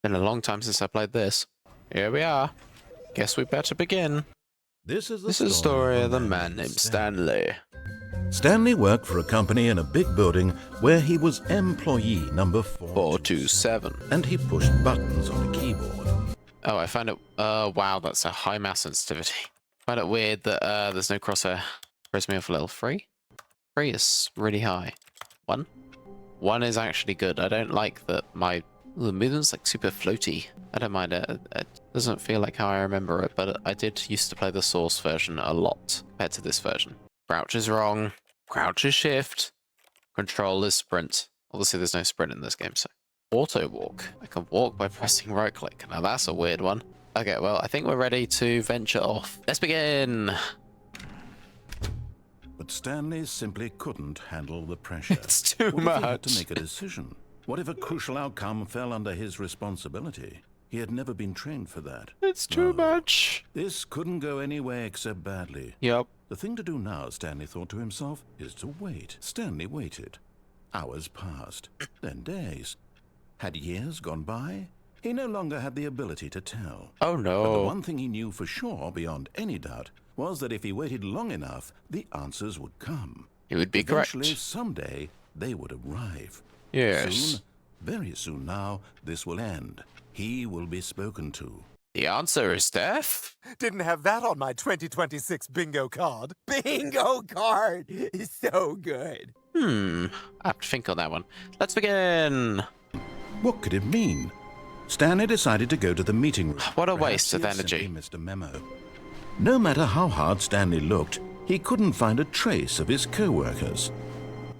Been a long time since I played this. Here we are. Guess we better begin. This is This is the story of the man named Stanley. Stanley worked for a company in a big building where he was employee number 427. and he pushed buttons on a keyboard. Oh, I found it. Wow, that's a high mouse sensitivity. I find it weird that there's no crosshair. Throws me off a little. 3? 3 is really high. 1? 1 is actually good. I don't like that the movement's like super floaty. I don't mind it. It doesn't feel like how I remember it, but I did used to play the Source version a lot compared to this version. Crouch is wrong. Crouch is shift. Control is sprint. Obviously, there's no sprint in this game, so. Auto walk. I can walk by pressing right click. Now that's a weird one. Okay, well, I think we're ready to venture off. Let's begin. But Stanley simply couldn't handle the pressure. It's too What if he had to much. make a decision? What if a crucial outcome fell under his responsibility? He had never been trained for that. It's too No. much. This couldn't go any way except badly. Yep. The thing to do now, Stanley thought to himself, is to wait. Stanley waited. Hours passed, then days. Had years gone by? He no longer had the ability to tell. Oh But the no. one thing he knew for sure, beyond any doubt, was that if he waited long enough, the answers would come. It would be correct. Eventually, someday, they would arrive. Yes. Soon, very soon now, this will end. He will be spoken to. The answer is death. Didn't have that on my 2026 bingo card. Bingo card is so good. I have to think on that one. Let's begin. What could it mean? Stanley decided to go to the meeting room. What a Perhaps waste he of had energy. simply missed a memo. No matter how hard Stanley looked, he couldn't find a trace of his co-workers.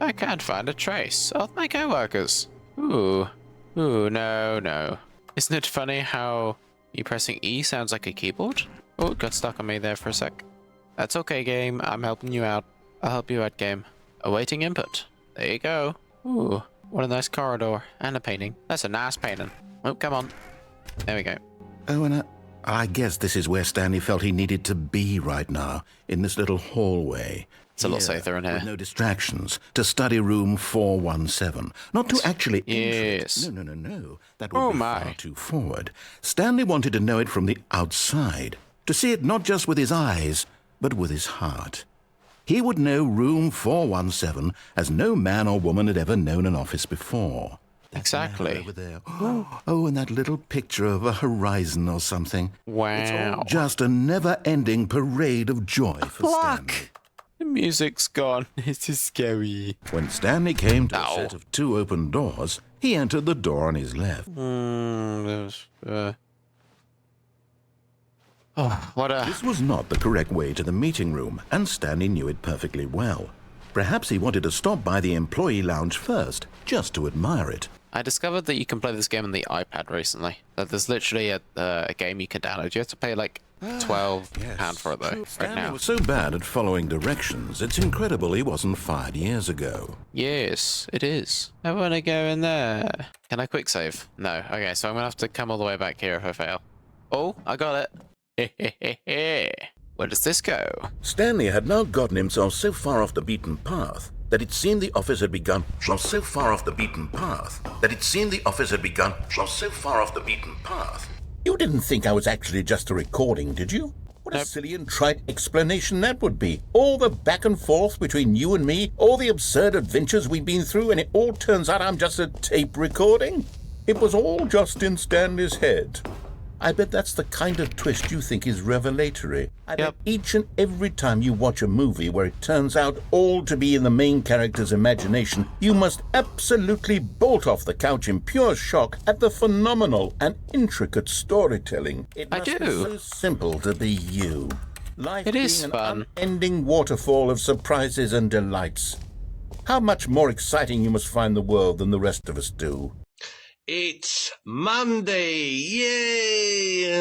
I can't find a trace of my co-workers. Ooh, no. Isn't it funny how you pressing E sounds like a keyboard? Oh, it got stuck on me there for a sec. That's okay, game. I'm helping you out. I'll help you out, game. Awaiting input. There you go. Ooh, what a nice corridor. And a painting. That's a nice painting. Oh, come on. There we go. Oh, and I guess this is where Stanley felt he needed to be right now, in this little hallway. It's a lot Here, safer in here. with no distractions, to study room 417. Not to actually enter it. Yes. No. That would Oh be my. far too forward. Stanley wanted to know it from the outside, to see it not just with his eyes, but with his heart. He would know room 417 as no man or woman had ever known an office before. That Exactly. man over there. Oh, and that little picture of a horizon or something. It's all Wow. just a never-ending parade of joy for Stanley. Fuck. The music's gone. This is scary. When Stanley came to Ow. a set of 2 open doors, he entered the door on his left. Oh, what a... This was not the correct way to the meeting room, and Stanley knew it perfectly well. Perhaps he wanted to stop by the employee lounge first, just to admire it. I discovered that you can play this game on the iPad recently. That there's literally a game you can download. You have to pay like £12 for it though, right Stanley now. was so bad at following directions, it's incredible he wasn't fired years ago. Yes, it is. I want to go in there. Can I quick save? No. Okay, so I'm gonna have to come all the way back here if I fail. Oh, I got it. Where does this go? Stanley had now gotten himself so far off the beaten path that it seemed the office had begun. You didn't think I was actually just a recording, did you? What a Nope. silly and trite explanation that would be. All the back and forth between you and me, all the absurd adventures we've been through, and it all turns out I'm just a tape recording? It was all just in Stanley's head. I bet that's the kind of twist you think is revelatory. I bet Yep. each and every time you watch a movie where it turns out all to be in the main character's imagination, you must absolutely bolt off the couch in pure shock at the phenomenal and intricate storytelling. It I must be do. so simple to be you. Life It is being fun. an unending waterfall of surprises and delights. How much more exciting you must find the world than the rest of us do. It's Monday! Yay!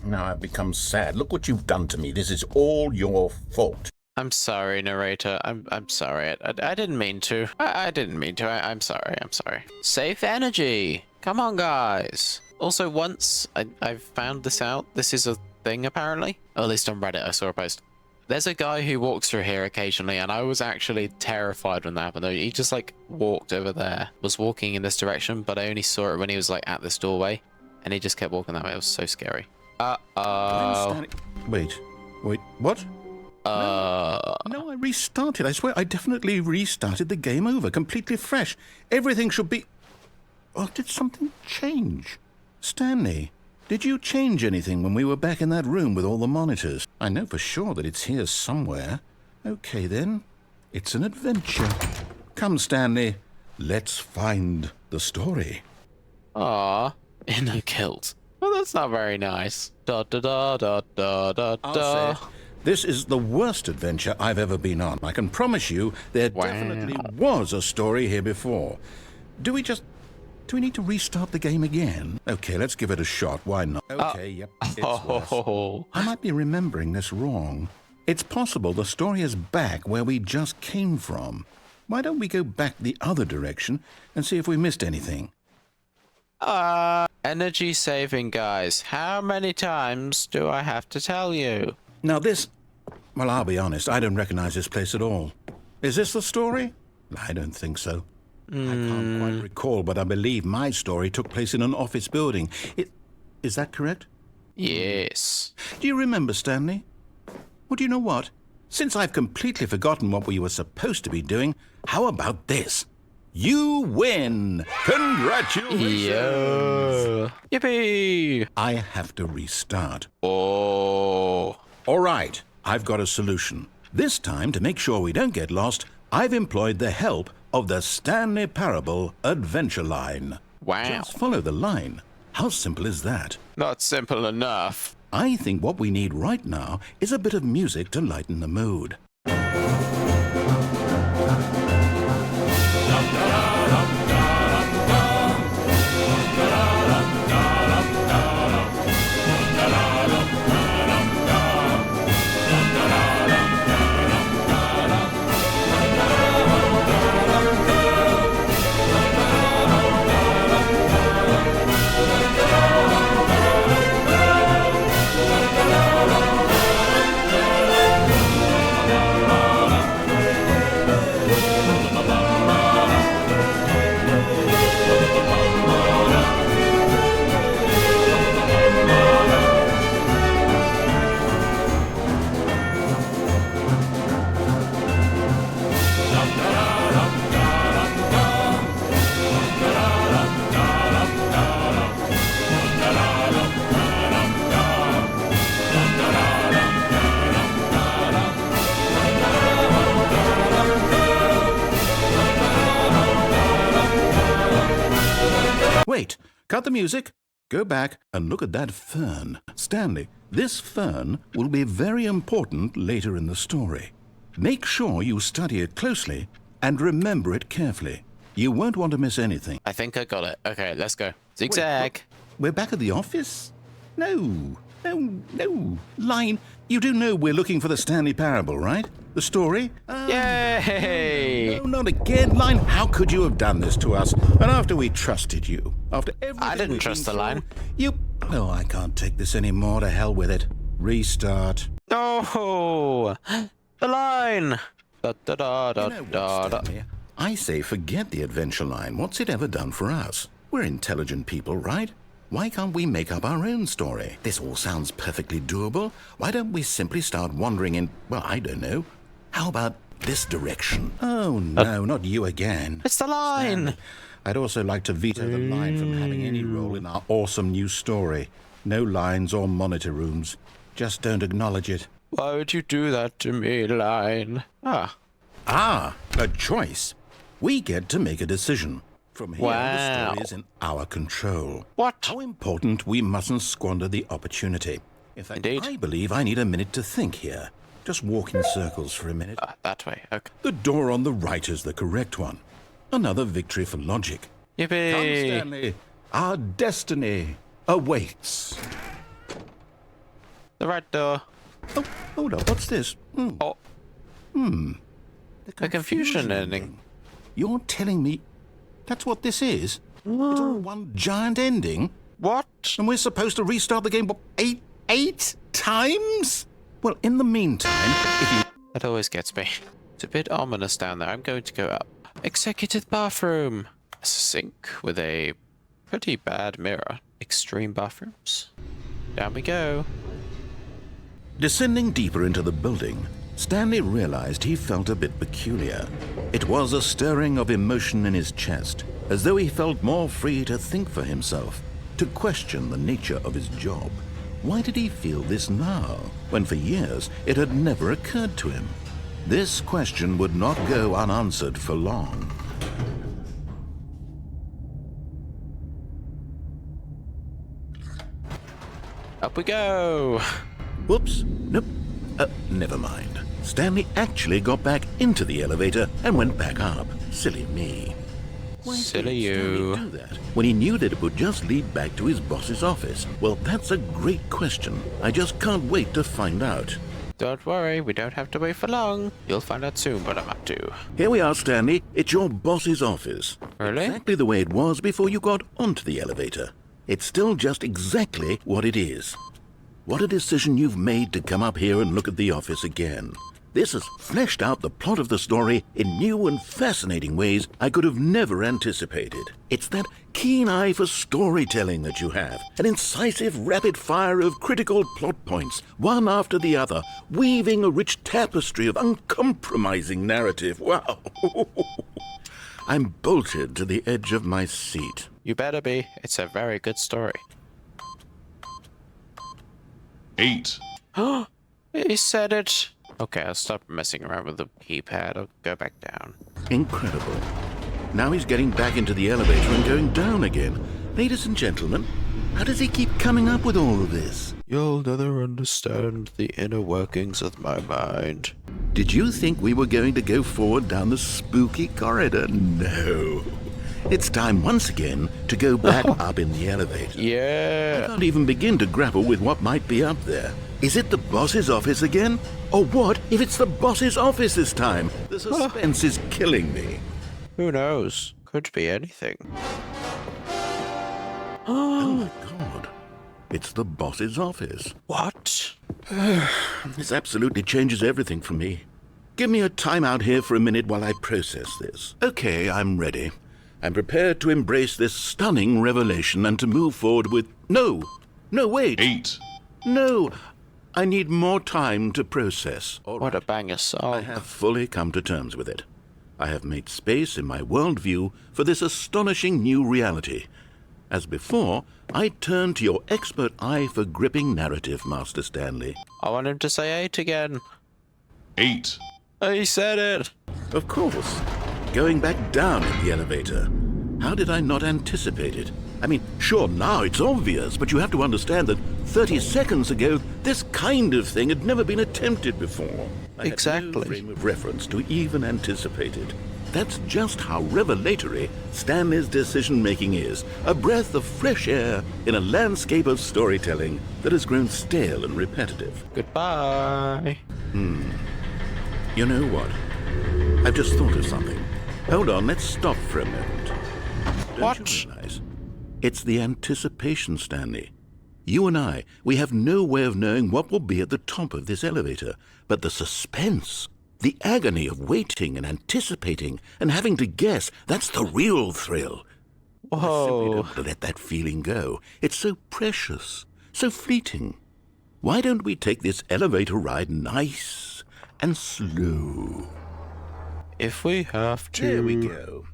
Now I've become sad. Look what you've done to me. This is all your fault. I'm sorry, narrator. I'm sorry. I didn't mean to. I didn't mean to. I'm sorry. I'm sorry. Safe energy. Come on, guys. Also, once I've found this out, this is a thing apparently. Or at least on Reddit, I saw a post. There's a guy who walks through here occasionally, and I was actually terrified when that happened. He just like walked over there, was walking in this direction, but I only saw it when he was like at this doorway, and he just kept walking that way. It was so scary. Uh-oh. Wait, what? No, I restarted. I swear, I definitely restarted the game over, completely fresh. Everything should be... Oh, did something change? Stanley, did you change anything when we were back in that room with all the monitors? I know for sure that it's here somewhere. Okay, then. It's an adventure. Come, Stanley. Let's find the story. Aw, in a kilt. Well, that's not very nice. Da da da da da da I'll da. say it. This is the worst adventure I've ever been on. I can promise you there definitely was a story here before. Do we need to restart the game again? Okay, let's give it a shot. Why not? Okay, yep, it's worse. I might be remembering this wrong. It's possible the story is back where we just came from. Why don't we go back the other direction and see if we missed anything? Energy saving, guys. How many times do I have to tell you? Now this... Well, I'll be honest, I don't recognize this place at all. Is this the story? I don't think so. I can't quite recall, but I believe my story took place in an office building. Is that correct? Yes. Do you remember, Stanley? Well, do you know what? Since I've completely forgotten what we were supposed to be doing, how about this? You win! Congratulations! Yo. Yippee! I have to restart. Oh. All right, I've got a solution. This time, to make sure we don't get lost, I've employed the help of the Stanley Parable Adventure Line. Wow. Just follow the line. How simple is that? Not simple enough. I think what we need right now is a bit of music to lighten the mood. Wait, cut the music, go back and look at that fern. Stanley, this fern will be very important later in the story. Make sure you study it closely and remember it carefully. You won't want to miss anything. I think I got it. Okay, let's go. Zigzag. Wait, we're back at the office? No. Line, you do know we're looking for the Stanley Parable, right? The story? Yay! No, not again, Line. How could you have done this to us? And after we trusted you, after everything I didn't we've trust been the line. through, You... Oh, I can't take this anymore. To hell with it. Restart. No! The line! Da da da da You know what, da da. Stanley? I say forget the adventure line. What's it ever done for us? We're intelligent people, right? Why can't we make up our own story? This all sounds perfectly doable. Why don't we simply start wandering in, well, I don't know. How about this direction? Oh, no, not you again. It's the line! Stanley, I'd also like to veto the line from having any role in our awesome new story. No lines or monitor rooms. Just don't acknowledge it. Why would you do that to me, line? Ah, a choice. We get to make a decision. From here, the story is in our control. What? How important we mustn't squander the opportunity. In fact, Indeed. I believe I need a minute to think here. Just walk in circles for a minute. That way. Okay. The door on the right is the correct one. Another victory for logic. Yippee! Come, Stanley. Our destiny awaits. The right door. Oh, hold up. What's this? Oh. The A confusion ending. You're telling me that's what this is? It's all one giant ending? What? And we're supposed to restart the game, what, eight times? Well, in the meantime, if you... That always gets me. It's a bit ominous down there. I'm going to go up. Executive bathroom. It's a sink with a pretty bad mirror. Extreme bathrooms. Down we go. Descending deeper into the building, Stanley realized he felt a bit peculiar. It was a stirring of emotion in his chest, as though he felt more free to think for himself, to question the nature of his job. Why did he feel this now, when for years it had never occurred to him? This question would not go unanswered for long. Up we go. Whoops, nope, never mind. Stanley actually got back into the elevator and went back up. Silly me. Why Silly did Stanley you. do that when he knew that it would just lead back to his boss's office? Well, that's a great question. I just can't wait to find out. Don't worry, we don't have to wait for long. You'll find out soon what I'm up to. Here we are, Stanley. It's your boss's office. Really? Exactly the way it was before you got onto the elevator. It's still just exactly what it is. What a decision you've made to come up here and look at the office again. This has fleshed out the plot of the story in new and fascinating ways I could have never anticipated. It's that keen eye for storytelling that you have, an incisive rapid fire of critical plot points, one after the other, weaving a rich tapestry of uncompromising narrative. Wow! I'm bolted to the edge of my seat. You better be. It's a very good story. 8. He said it. Okay, I'll stop messing around with the keypad. I'll go back down. Incredible. Now he's getting back into the elevator and going down again. Ladies and gentlemen, how does he keep coming up with all of this? You'll never understand the inner workings of my mind. Did you think we were going to go forward down the spooky corridor? No. It's time once again to go back up in the elevator. I Yeah. can't even begin to grapple with what might be up there. Is it the boss's office again? Or what if it's the boss's office this time? The suspense is killing me. Who knows? Could be anything. Oh my god. It's the boss's office. What? This absolutely changes everything for me. Give me a time out here for a minute while I process this. Okay, I'm ready. I'm prepared to embrace this stunning revelation and to move forward with... No, wait. 8. No, I need more time to process. All What a right. banger I song. have fully come to terms with it. I have made space in my worldview for this astonishing new reality. As before, I turn to your expert eye for gripping narrative, Master Stanley. I want him to say 8 again. 8. He said it. Of course. Going back down in the elevator. How did I not anticipate it? I mean, sure, now it's obvious, but you have to understand that 30 seconds ago, this kind of thing had never been attempted before. I had no Exactly. frame of reference to even anticipate it. That's just how revelatory Stanley's decision-making is. A breath of fresh air in a landscape of storytelling that has grown stale and repetitive. Goodbye. You know what? I've just thought of something. Hold on, let's stop for a moment. Don't What? you realize? It's the anticipation, Stanley. You and I, we have no way of knowing what will be at the top of this elevator, but the suspense, the agony of waiting and anticipating and having to guess, that's the real thrill. I simply Whoa. don't want to let that feeling go. It's so precious, so fleeting. Why don't we take this elevator ride nice and slow? If we have to. There we go.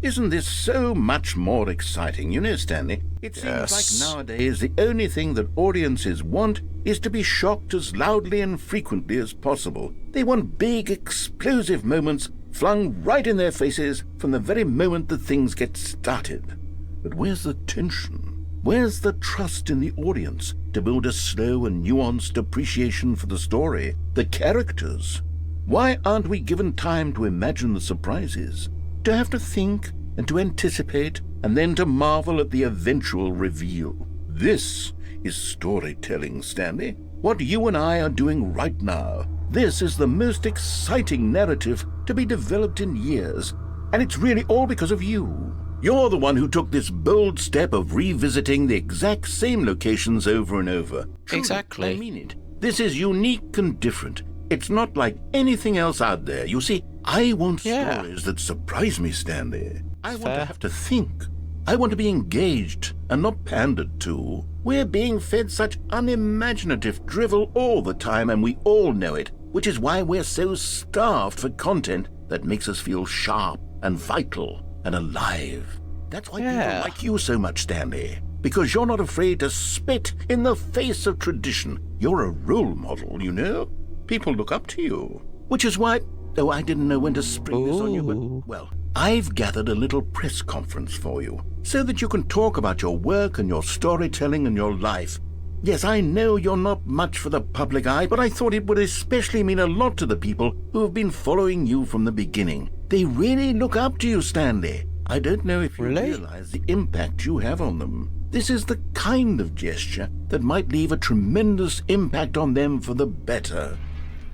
Isn't this so much more exciting? You know, Stanley, it seems Yes. like nowadays the only thing that audiences want is to be shocked as loudly and frequently as possible. They want big, explosive moments flung right in their faces from the very moment that things get started. But where's the tension? Where's the trust in the audience to build a slow and nuanced appreciation for the story, the characters? Why aren't we given time to imagine the surprises, to have to think and to anticipate, and then to marvel at the eventual reveal? This is storytelling, Stanley. What you and I are doing right now. This is the most exciting narrative to be developed in years, and it's really all because of you. You're the one who took this bold step of revisiting the exact same locations over and over. Truly, Exactly. I mean it. This is unique and different. It's not like anything else out there. You see, I want stories that surprise me, Stanley. I want to have to think. I want to be engaged and not pandered to. We're being fed such unimaginative drivel all the time, and we all know it, which is why we're so starved for content that makes us feel sharp and vital and alive. That's why people like you so much, Stanley, because you're not afraid to spit in the face of tradition. You're a role model, you know? People look up to you, which is why... Oh, I didn't know when to spring this on you, but, well, I've gathered a little press conference for you so that you can talk about your work and your storytelling and your life. Yes, I know you're not much for the public eye, but I thought it would especially mean a lot to the people who have been following you from the beginning. They really look up to you, Stanley. I don't know if you realize the impact you have on them. This is the kind of gesture that might leave a tremendous impact on them for the better.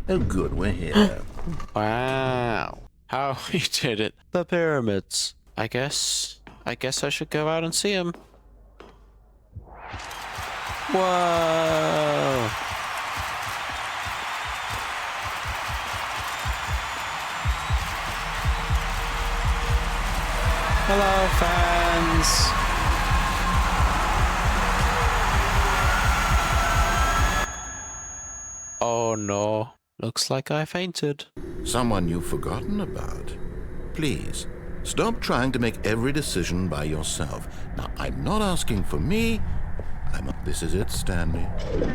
Oh, good, we're here. Wow. How he did it. The pyramids. I guess I should go out and see him. Whoa. Hello, fans. Oh no. Looks like I fainted. Someone you've forgotten about. Please, stop trying to make every decision by yourself. Now, I'm not asking for me. This is it, Stanley.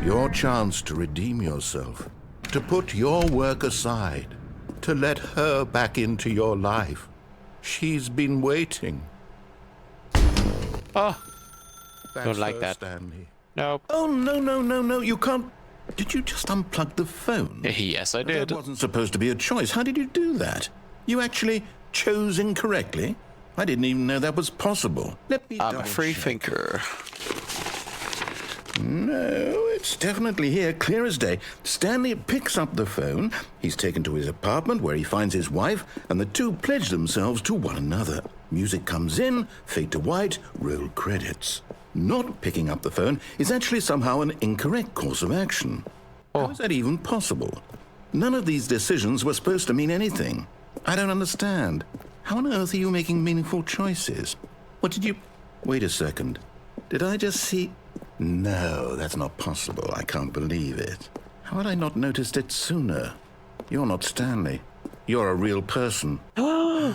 Your chance to redeem yourself. To put your work aside. To let her back into your life. She's been waiting. Oh. That's Don't like her, that. Stanley. Nope. Oh, no, you can't. Did you just unplug the phone? Yes, I did. That wasn't supposed to be a choice. How did you do that? You actually chose incorrectly? I didn't even know that was possible. Let me I'm a free thinker. No, it's definitely here, clear as day. Stanley picks up the phone. He's taken to his apartment where he finds his wife, and the two pledge themselves to one another. Music comes in, fade to white, roll credits. Not picking up the phone is actually somehow an incorrect course of action. How is that even possible? None of these decisions were supposed to mean anything. I don't understand. How on earth are you making meaningful choices? What did you... Wait a second. Did I just see... No, that's not possible. I can't believe it. How had I not noticed it sooner? You're not Stanley. You're a real person. I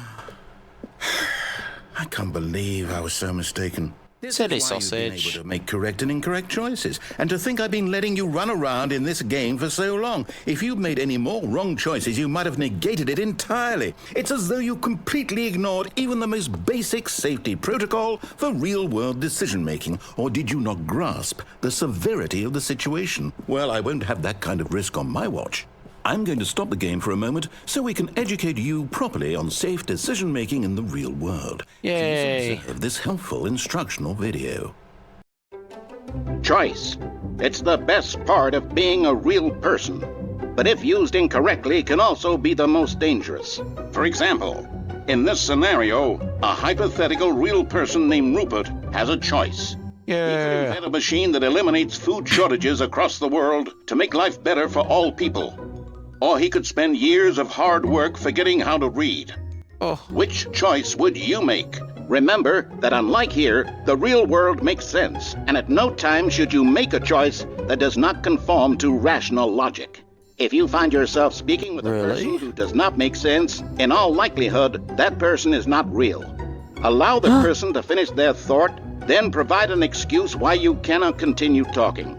can't believe I was so mistaken. Silly This is why you've been sausage. able to make correct and incorrect choices. And to think I've been letting you run around in this game for so long. If you'd made any more wrong choices, you might have negated it entirely. It's as though you completely ignored even the most basic safety protocol for real-world decision-making. Or did you not grasp the severity of the situation? Well, I won't have that kind of risk on my watch. I'm going to stop the game for a moment so we can educate you properly on safe decision-making in the real world. Yay. Please observe this helpful instructional video. Choice. It's the best part of being a real person. But if used incorrectly, can also be the most dangerous. For example, in this scenario, a hypothetical real person named Rupert has a choice. He could invent a machine that eliminates food shortages across the world to make life better for all people. Or he could spend years of hard work forgetting how to read. Which choice would you make? Remember that unlike here, the real world makes sense, and at no time should you make a choice that does not conform to rational logic. If you find yourself speaking with a person who does not make sense, in all likelihood, that person is not real. Allow the person to finish their thought, then provide an excuse why you cannot continue talking.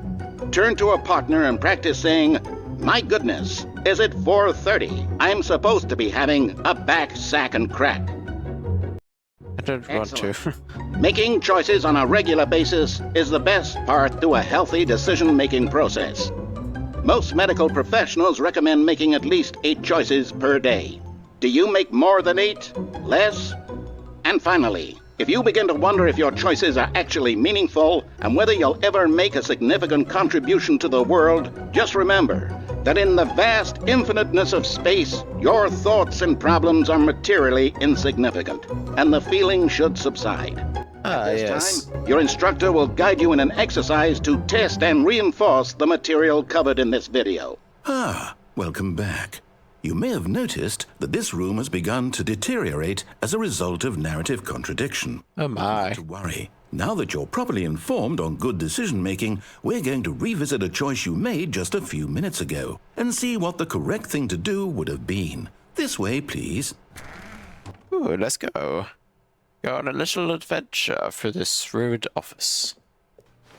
Turn to a partner and practice saying, "My goodness, is it 4:30? I'm supposed to be having a back, sack, and crack." I don't want to. Making choices on a regular basis is the best part to a healthy decision-making process. Most medical professionals recommend making at least 8 choices per day. Do you make more than 8? Less? And finally, if you begin to wonder if your choices are actually meaningful and whether you'll ever make a significant contribution to the world, just remember that in the vast infiniteness of space, your thoughts and problems are materially insignificant, and the feeling should subside. Ah, This yes. time, your instructor will guide you in an exercise to test and reinforce the material covered in this video. Ah, welcome back. You may have noticed that this room has begun to deteriorate as a result of narrative contradiction. Oh my. Not to worry. Now that you're properly informed on good decision-making, we're going to revisit a choice you made just a few minutes ago and see what the correct thing to do would have been. This way, please. Ooh, let's go. Go on a little adventure through this ruined office.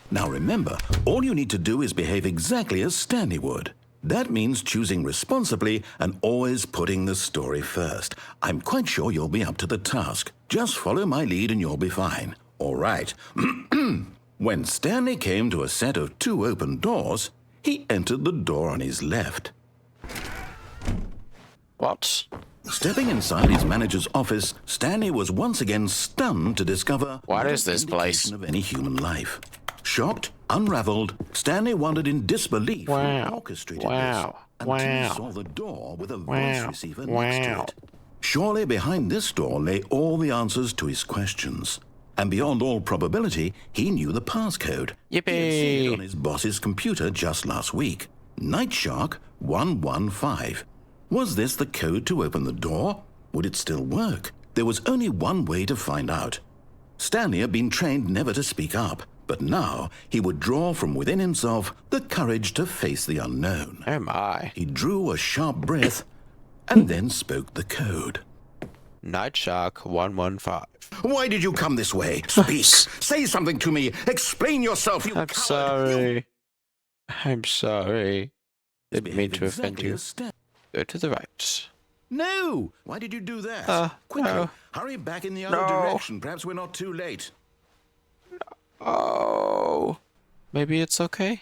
Now remember, all you need to do is behave exactly as Stanley would. That means choosing responsibly and always putting the story first. I'm quite sure you'll be up to the task. Just follow my lead and you'll be fine. All right. When Stanley came to a set of 2 open doors, he entered the door on his left. What? Stepping inside his manager's office, Stanley was once again stunned to discover What is no this place? indication of any human life. Shocked, unraveled, Stanley wondered in disbelief who Wow. orchestrated Wow. this until he Wow. saw the door with a voice Wow. receiver next to Wow. it. Surely behind this door lay all the answers to his questions. And beyond all probability, he knew the passcode. He had seen it on Yippee! his boss's computer just last week. Nightshark 115. Was this the code to open the door? Would it still work? There was only one way to find out. Stanley had been trained never to speak up, but now he would draw from within himself the courage to face the unknown. Oh my. He drew a sharp breath and then spoke the code. Nightshark 115. Why did you come this way? Speak. Say something to me. Explain yourself, you I'm coward. sorry. I'm sorry. Didn't mean Behaved to offend exactly you. as Stan- Go to the right. No! Why did you do that? Quickly, no. hurry back in the other No. direction. Perhaps we're not too late. Oh. Maybe it's okay?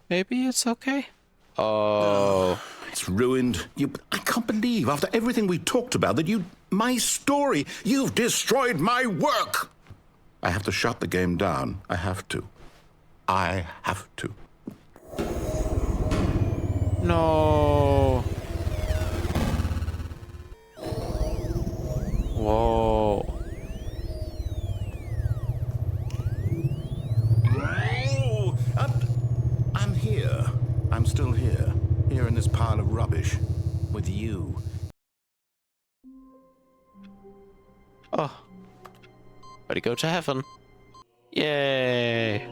Maybe it's okay? Oh. It's ruined. I can't believe, after everything we talked about, that my story, you've destroyed my work. I have to shut the game down. I have to. No. Whoa. Oh, I'm here. I'm still here. Here in this pile of rubbish. With you. Oh. Ready to go to heaven. Yay.